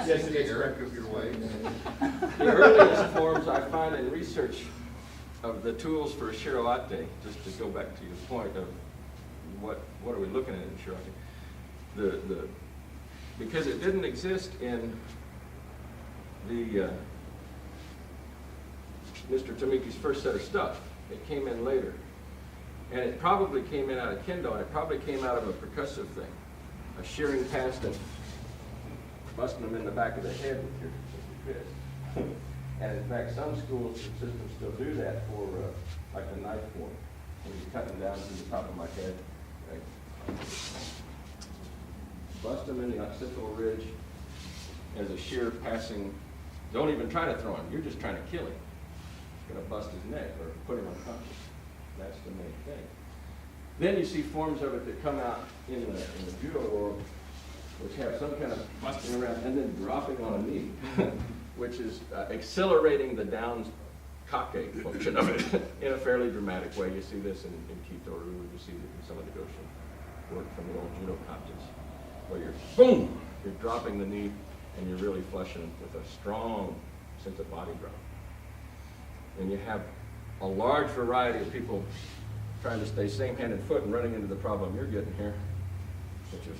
Yes, it is. Correct of your way. The earliest forms I find in research of the tools for Ushiro Ate, just to go back to your point of what are we looking at in Ushiro Ate, because it didn't exist in the Mr. Tomiki's first set of stuff. It came in later. And it probably came in out of kendo, and it probably came out of a percussive thing, a shearing past and busting them in the back of the head with your fist. And in fact, some schools and systems still do that for like a knife form, when you cut them down to the top of my head. Right? Bust them in the occipital ridge as a shear passing. Don't even try to throw him. You're just trying to kill him. You're going to bust his neck or put him unconscious. That's the main thing. Then you see forms of it that come out in the judo world, which have some kind of busting around and then dropping on a knee, which is accelerating the down kake function of it in a fairly dramatic way. You see this in Kito-Ryu, you see it in some of the Goshin work from the old judo katas, where you're boom, you're dropping the knee and you're really flushing with a strong sense of body drop. And you have a large variety of people trying to stay same-handed foot and running into the problem you're getting here, which is,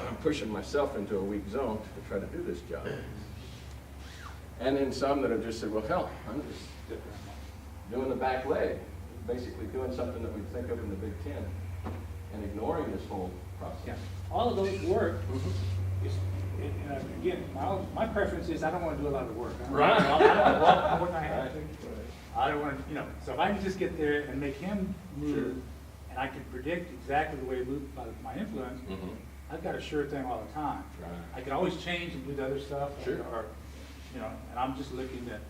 I'm pushing myself into a weak zone to try to do this job. And then some that have just said, well, hell, I'm just doing the back leg, basically doing something that we think of in the Big Ten, and ignoring this whole process. Yeah. All of those work. Again, my preference is I don't want to do a lot of work. Right. I don't walk more than I have to. I don't want to, so if I can just get there and make him move, Sure. and I can predict exactly the way he moves by my influence, I've got a sure thing all the time. Right. I can always change and do the other stuff, Sure. or and I'm just looking at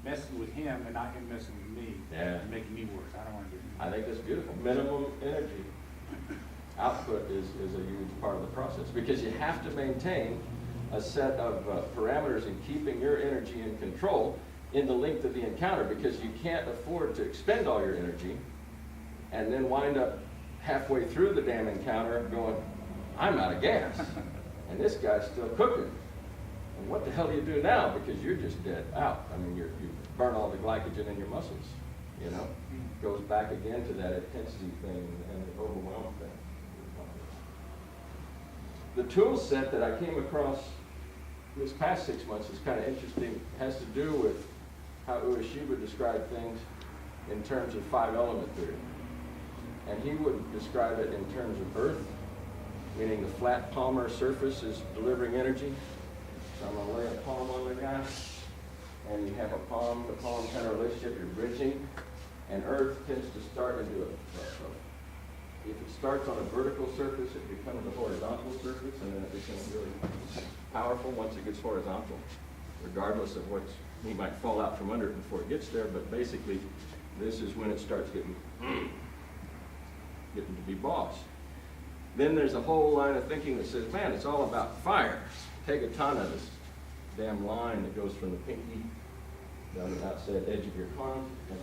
messing with him and not him messing with me, Yeah. and making me worse. I don't want to do I think that's beautiful. Minimum energy output is a huge part of the process, because you have to maintain a set of parameters in keeping your energy in control in the length of the encounter, because you can't afford to expend all your energy and then wind up halfway through the damn encounter going, I'm out of gas, and this guy's still cooking. And what the hell do you do now? Because you're just dead out. I mean, you burn all the glycogen in your muscles, Goes back again to that intensity thing and the overwhelm thing. The tool set that I came across this past 6 months is kind of interesting. It has to do with how Ueshiba described things in terms of 5-element theory. And he would describe it in terms of earth, meaning the flat palmar surface is delivering energy. So I'm going to lay a palm on the guy, and you have a palm to palm kind of relationship, you're bridging, and earth tends to start into if it starts on a vertical surface, it becomes a horizontal surface, and then it becomes really powerful once it gets horizontal, regardless of he might fall out from under it before it gets there, but basically this is when it starts getting to be boss. Then there's a whole line of thinking that says, man, it's all about fire. Tegatana, this damn line that goes from the pinky down the outside edge of your palm. And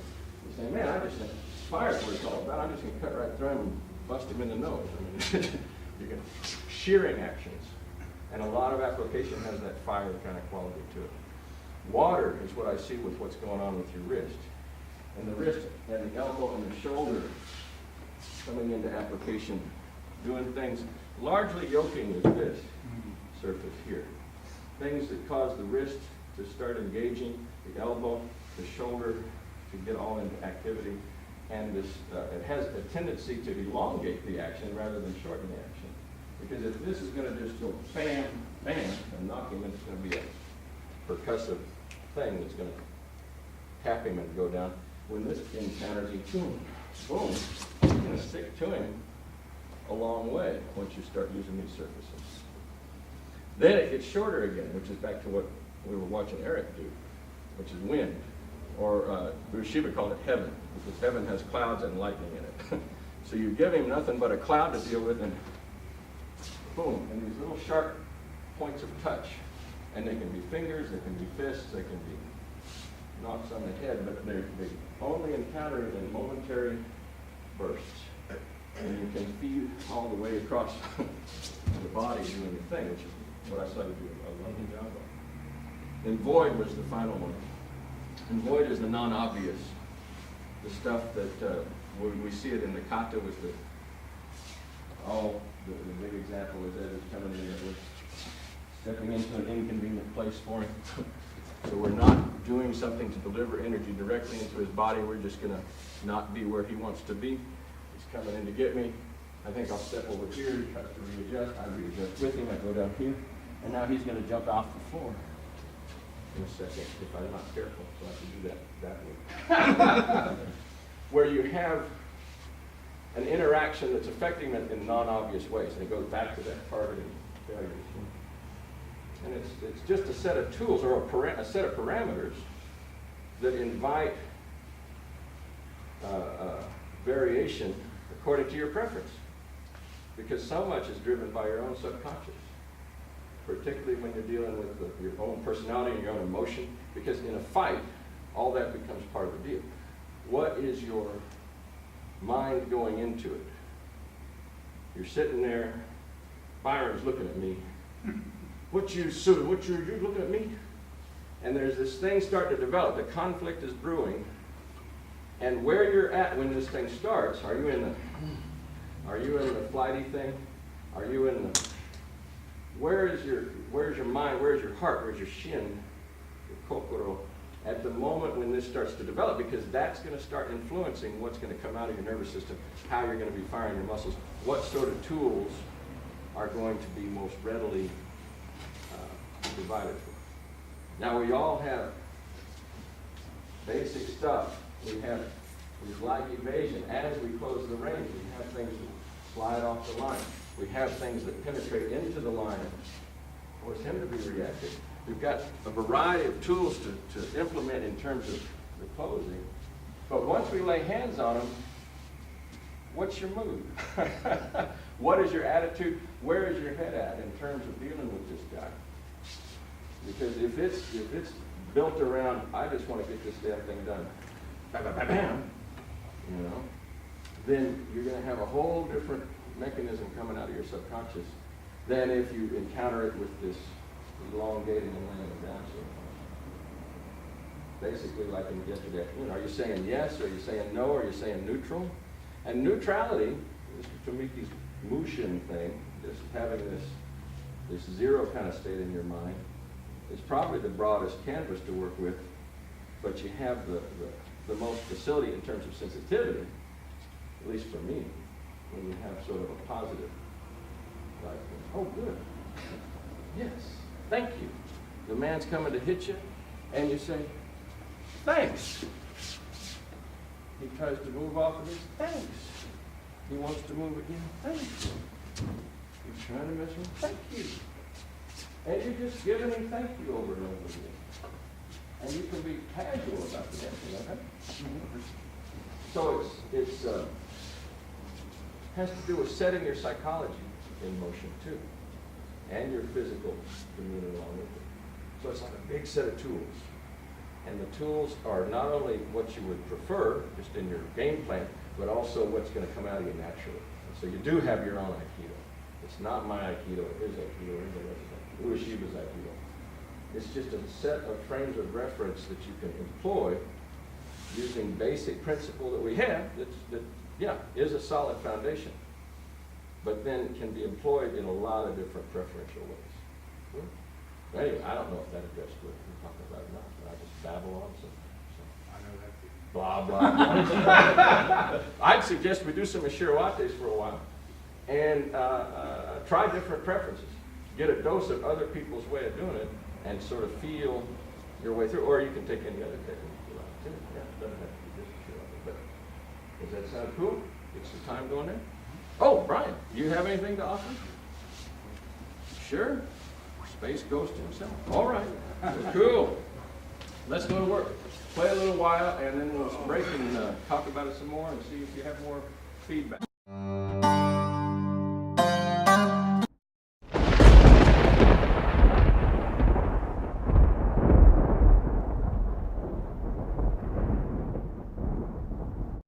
you say, man, fire's what it's all about. I'm just going to cut right through him and bust him in the nose. I mean, you're going to shearing actions. And a lot of application has that fire kind of quality to it. Water is what I see with what's going on with your wrist. And the wrist and the elbow and the shoulder coming into application, doing things, largely yoking is this surface here. Things that cause the wrist to start engaging, the elbow, the shoulder to get all into activity. And this, it has a tendency to elongate the action rather than shorten the action. Because if this is going to just go bam, bam, and knock him, it's going to be a percussive thing that's going to tap him and go down. When this encounters him, boom, boom, it's going to stick to him a long way once you start using these surfaces. Then it gets shorter again, which is back to what we were watching Eric do, which is wind. Or Ueshiba called it heaven, because heaven has clouds and lightning in it. So you give him nothing but a cloud to deal with, and boom, and these little sharp points of touch. And they can be fingers, they can be fists, they can be knocks on the head, but they only encounter it in momentary bursts. And you can feed all the way across the body doing the thing, which is what I started doing a lovely job of. And void was the final one. And void is the non-obvious. The stuff that, when we see it in the kata with the big example is that it's coming in, that we're stepping into an inconvenient place for him. So we're not doing something to deliver energy directly into his body. We're just going to not be where he wants to be. He's coming in to get me. I think I'll step over here. He tries to readjust. I readjust with him. I go down here. And now he's going to jump off the floor in a second if I'm not careful. So I have to do that way. Where you have an interaction that's affecting them in non-obvious ways. And it goes back to that targeting failure. And it's just a set of tools or a set of parameters that invite variation according to your preference. Because so much is driven by your own subconscious, particularly when you're dealing with your own personality and your own emotion. Because in a fight, all that becomes part of the deal. What is your mind going into it? You're sitting there, Byron's looking at me. You're looking at me? And there's this thing starting to develop. The conflict is brewing. And where you're at when this thing starts, are you in the flighty thing? Are you in the, where's your mind, where's your heart, where's your shin, your kokoro, at the moment when this starts to develop? Because that's going to start influencing what's going to come out of your nervous system, how you're going to be firing your muscles, what sort of tools are going to be most readily provided for. Now we all have basic stuff. We like evasion. As we close the range, we have things that slide off the line. We have things that penetrate into the line and force him to be reactive. We've got a variety of tools to implement in terms of the closing. But once we lay hands on them, what's your mood? What is your attitude? Where is your head at in terms of dealing with this guy? Because if it's built around, I just want to get this damn thing done, bam, bam, bam, bam, you know, then you're going to have a whole different mechanism coming out of your subconscious than if you encounter it with this elongated and laying down. So basically, like in yesterday afternoon, are you saying yes? Are you saying no? Are you saying neutral? And neutrality, Mr. Tomiki's Mushin thing, just having this zero kind of state in your mind, is probably the broadest canvas to work with, but you have the most facility in terms of sensitivity, at least for me, when you have sort of a positive, like, oh, good, yes, thank you. The man's coming to hit you, and you say, thanks. He tries to move off of this, thanks. He wants to move again, thanks. He's trying to mess with, thank you. And you're just giving him thank you over and over again. And you can be casual about the dancing, okay? So it's has to do with setting your psychology in motion too, and your physical demeanor along with it. So it's like a big set of tools. And the tools are not only what you would prefer, just in your game plan, but also what's going to come out of you naturally. And so you do have your own Aikido. It's not my Aikido, his Aikido, or anybody else's Aikido, Ueshiba's Aikido. It's just a set of frames of reference that you can employ using basic principle that we have that is a solid foundation, but then can be employed in a lot of different preferential ways. Anyway, I don't know if that addressed what we're talking about or not, but I just babble on so. I know that. Blah, blah. I'd suggest we do some Ushiro-ates for a while and try different preferences. Get a dose of other people's way of doing it and sort of feel your way through. Or you can take any other technique you like too. Yeah, it doesn't have to be just Ushiro-ate. But does that sound cool? Get some time going there? Oh, Brian, do you have anything to offer? Sure. Space Ghost himself. All right. Cool. Let's go to work. Play a little while, and then we'll break and talk about it some more and see if you have more feedback.